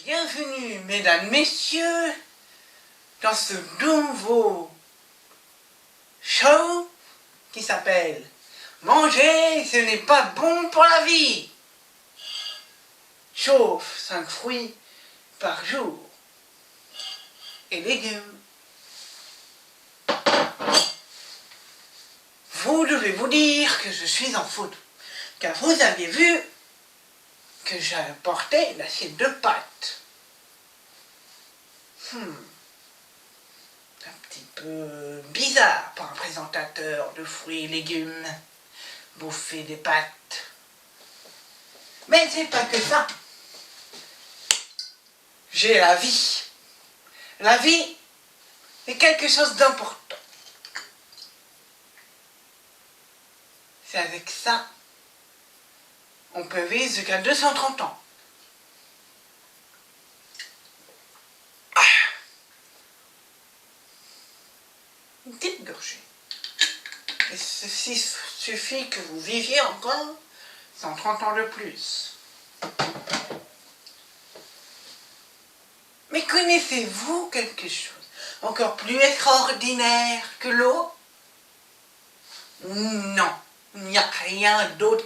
Bienvenue, mesdames, messieurs, dans ce nouveau show qui s'appelle « Manger, ce n'est pas bon pour la vie ». Chauffe 5 fruits par jour et légumes. Vous devez vous dire que je suis en faute, car vous aviez vu que j'ai apporté une assiette de pâtes. Un petit peu bizarre pour un présentateur de fruits et légumes, bouffer des pâtes. Mais c'est pas que ça. J'ai la vie. La vie est quelque chose d'important. C'est avec ça on peut vivre jusqu'à 230 ans. Une petite gorgée. Et ceci suffit que vous viviez encore 130 ans de plus. Mais connaissez-vous quelque chose encore plus extraordinaire que l'eau? Non, il n'y a rien d'autre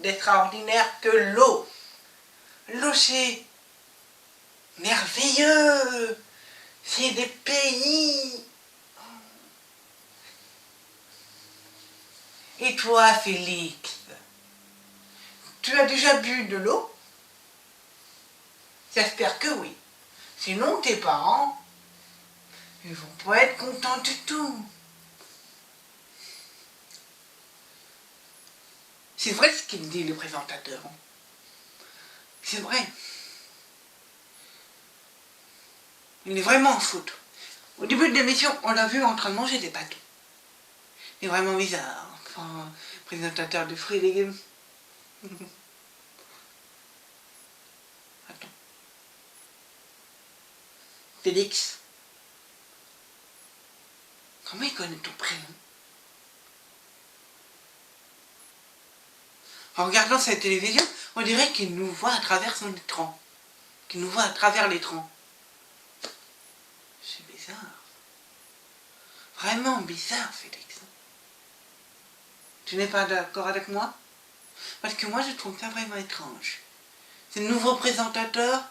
d'extraordinaire que l'eau. L'eau, c'est merveilleux. C'est des pays. Et toi, Félix, tu as déjà bu de l'eau? J'espère que oui. Sinon, tes parents, ils vont pas être contents du tout. C'est vrai ce qu'il dit, le présentateur. C'est vrai. Il est vraiment en faute. Au début de l'émission, on l'a vu en train de manger des pâtes. Il est vraiment bizarre. Enfin, présentateur de fruits et légumes. Attends. Félix. Comment il connaît ton prénom? En regardant cette télévision, on dirait qu'il nous voit à travers son écran. Qu'il nous voit à travers l'écran. C'est bizarre. Vraiment bizarre, Félix. Tu n'es pas d'accord avec moi? Parce que moi, je trouve ça vraiment étrange. C'est le nouveau présentateur.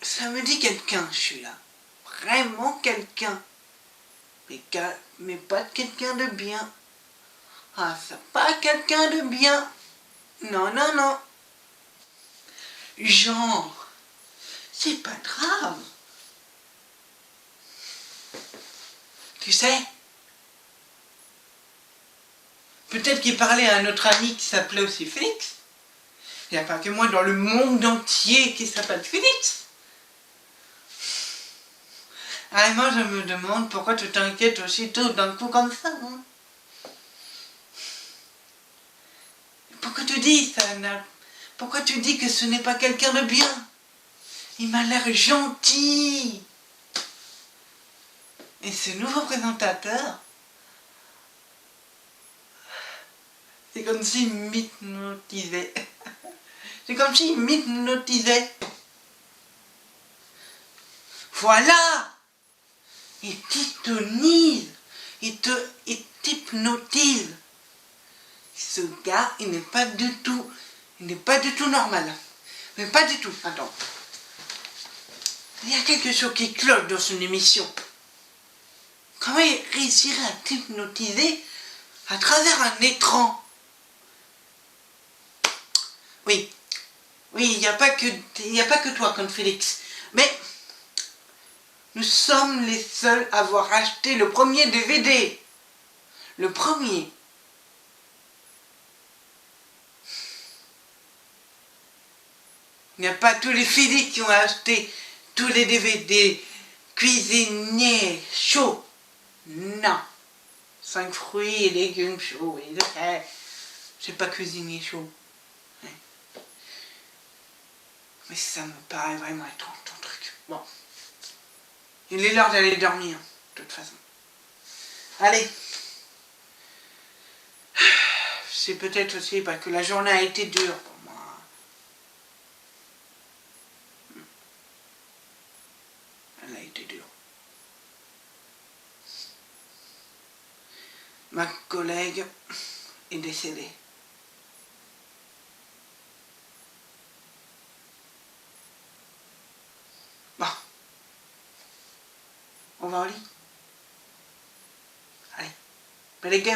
Ça me dit quelqu'un, je suis là. Vraiment quelqu'un. Mais pas quelqu'un de bien. Ah, ça, pas quelqu'un de bien. Non, non, non. Genre, c'est pas grave. Tu sais, peut-être qu'il parlait à un autre ami qui s'appelait aussi Félix. Il n'y a pas que moi dans le monde entier qui s'appelle Félix. Ah, et moi je me demande pourquoi tu t'inquiètes aussitôt d'un coup comme ça. Hein? Pourquoi tu dis ça? Pourquoi tu dis que ce n'est pas quelqu'un de bien? Il m'a l'air gentil. Et ce nouveau présentateur, c'est comme s'il m'hypnotisait. C'est comme s'il m'hypnotisait. Voilà! Il t'hypnotise. Il t'hypnotise. Ce gars, il n'est pas du tout normal. Mais pas du tout. Attends. Il y a quelque chose qui cloche dans son émission. Comment il réussirait à t'hypnotiser à travers un écran? Oui, il n'y a pas que toi comme Félix. Mais nous sommes les seuls à avoir acheté le premier DVD. Le premier. Il n'y a pas tous les Félix qui ont acheté tous les DVD cuisiniers chauds. Non. 5 fruits et légumes chauds. C'est pas cuisinier chaud. Mais ça me paraît vraiment étrange ton truc. Bon. Il est l'heure d'aller dormir, de toute façon. Allez. C'est peut-être aussi parce que la journée a été dure pour moi. est décédé. Bon, on va au lit. Allez, allez go.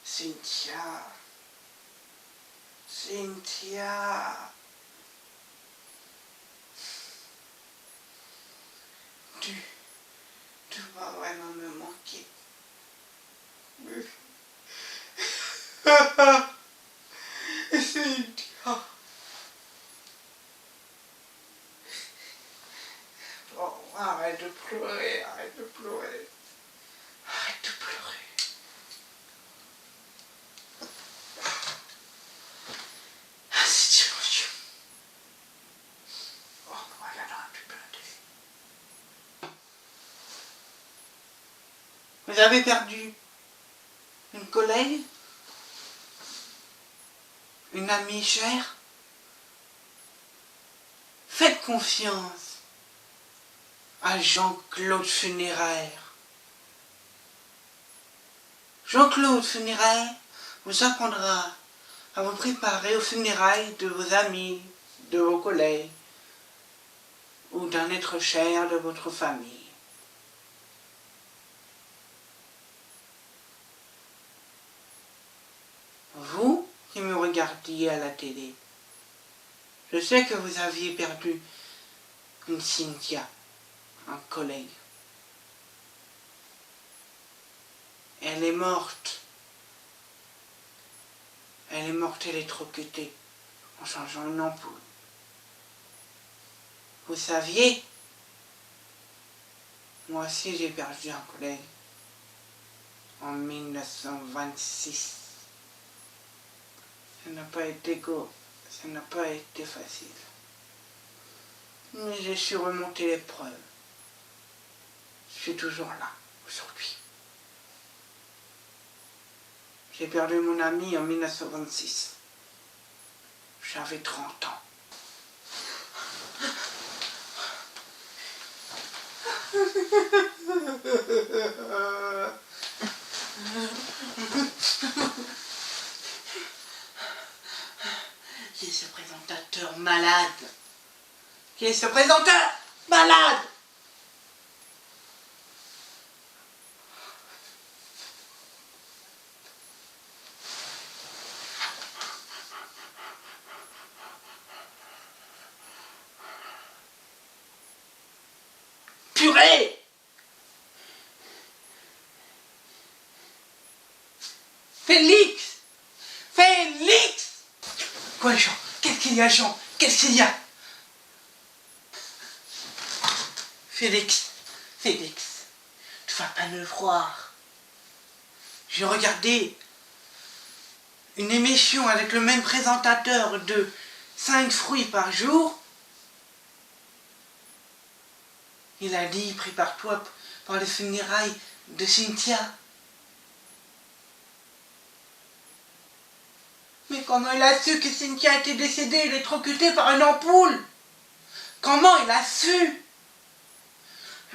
Cynthia, Cynthia, tu vas vraiment me manquer. Cynthia. Oh, arrête de pleurer, arrête de pleurer. Arrête de pleurer. Ah, c'est dur. Oh, voilà, non, tu peux. Vous avez perdu une collègue, une amie chère. Faites confiance à Jean-Claude Funéraire. Jean-Claude Funéraire vous apprendra à vous préparer aux funérailles de vos amis, de vos collègues ou d'un être cher de votre famille. Vous qui me regardiez à la télé, je sais que vous aviez perdu une Cynthia, un collègue. Elle est morte. Elle est morte électrocutée en changeant une ampoule. Vous saviez, moi aussi j'ai perdu un collègue en 1926. Ça n'a pas été facile. Mais j'ai su remonter l'épreuve. Je suis toujours là, aujourd'hui. J'ai perdu mon ami en 1926. J'avais 30 ans. Qui est ce présentateur malade? Qui est ce présentateur malade? Purée! Félix! Félix! Quoi, Jean? Qu'est-ce qu'il y a, Jean? Qu'est-ce qu'il y a? Félix, Félix, tu vas pas me croire. J'ai regardé une émission avec le même présentateur de 5 fruits par jour. Il a dit, prépare-toi pour les funérailles de Cynthia. Mais comment il a su que Cynthia était décédée, électrocutée par une ampoule? Comment il a su?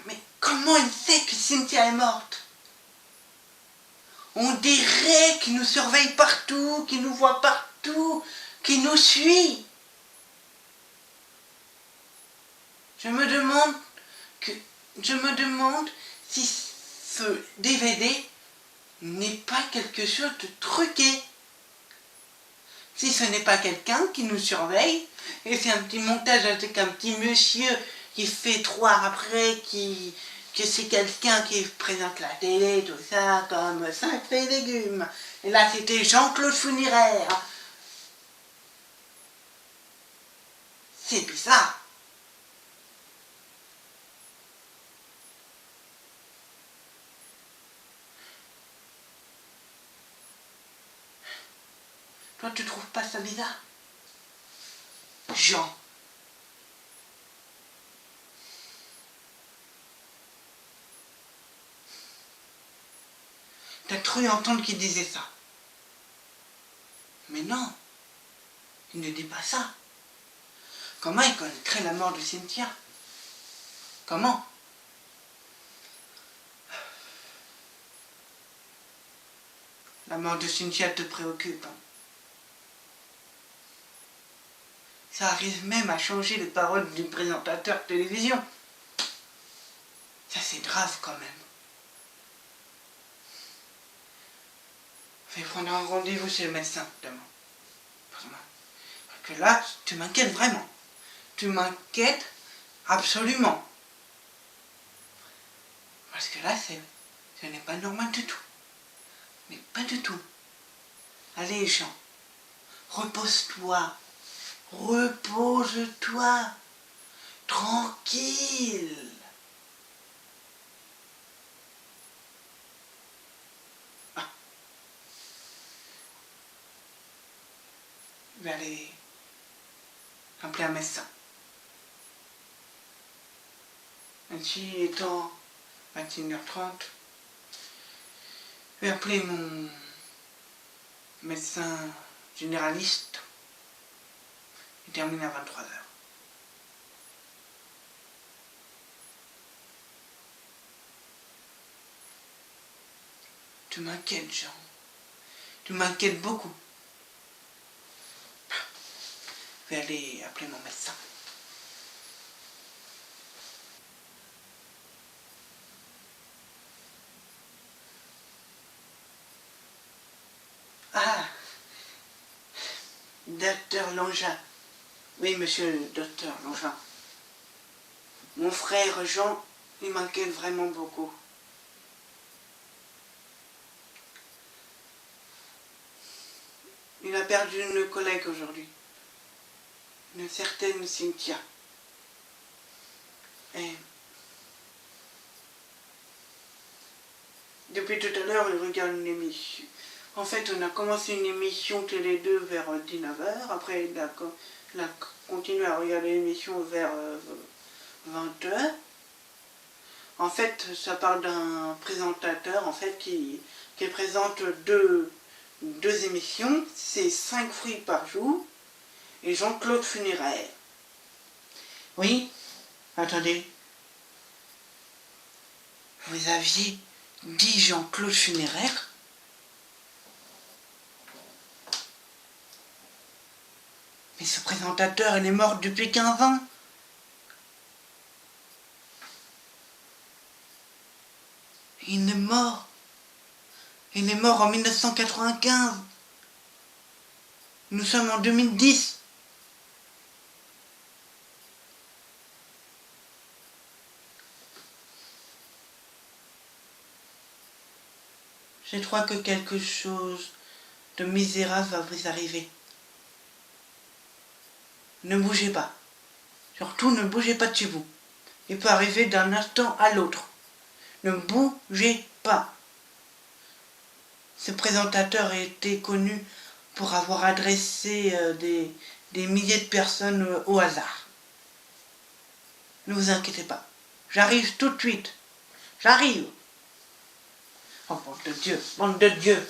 Mais comment il sait que Cynthia est morte? On dirait qu'il nous surveille partout, qu'il nous voit partout, qu'il nous suit. Je me demande si ce DVD n'est pas quelque chose de truqué. Si ce n'est pas quelqu'un qui nous surveille, et c'est un petit montage avec un petit monsieur qui fait croire après que c'est quelqu'un qui présente la télé, tout ça, comme 5 fruits et légumes. Et là, c'était Jean-Claude Funéraire. C'est bizarre. Toi, tu trouves pas ça bizarre? Jean. T'as cru entendre qu'il disait ça? Mais non, il ne dit pas ça. Comment il connaîtrait la mort de Cynthia? Comment? La mort de Cynthia te préoccupe, hein? Ça arrive même à changer les paroles du présentateur de télévision. Ça, c'est grave quand même. Je vais prendre un rendez-vous chez le médecin demain. Parce que là, tu m'inquiètes vraiment. Tu m'inquiètes absolument. Parce que là, ce n'est pas normal du tout. Mais pas du tout. Allez, Jean, repose-toi. Repose-toi. Tranquille. Ah. Je vais aller appeler un médecin. Ainsi étant 21h30, je vais appeler mon médecin généraliste. Il termine à 23h. Tu m'inquiètes, Jean. Tu m'inquiètes beaucoup. Je vais aller appeler mon médecin. Ah, docteur Longin. Oui, monsieur le docteur Longin. Mon frère Jean, il m'inquiète vraiment beaucoup. Il a perdu une collègue aujourd'hui. Une certaine Cynthia. Et depuis tout à l'heure, il regarde une émission. En fait, on a commencé une émission télé 2 vers 19h. Après, il a continué à regarder l'émission vers 20h. En fait, ça parle d'un présentateur en fait, qui présente deux émissions. C'est 5 fruits par jour et Jean-Claude Funéraire. Oui, attendez. Vous aviez dit Jean-Claude Funéraire? Mais ce présentateur, il est mort depuis 15 ans. Il est mort. Il est mort en 1995. Nous sommes en 2010. Je crois que quelque chose de misérable va vous arriver. Ne bougez pas. Surtout, ne bougez pas de chez vous. Il peut arriver d'un instant à l'autre. Ne bougez pas. Ce présentateur a été connu pour avoir adressé des milliers de personnes au hasard. Ne vous inquiétez pas. J'arrive tout de suite. J'arrive. Oh, bande de Dieu, bande de Dieu.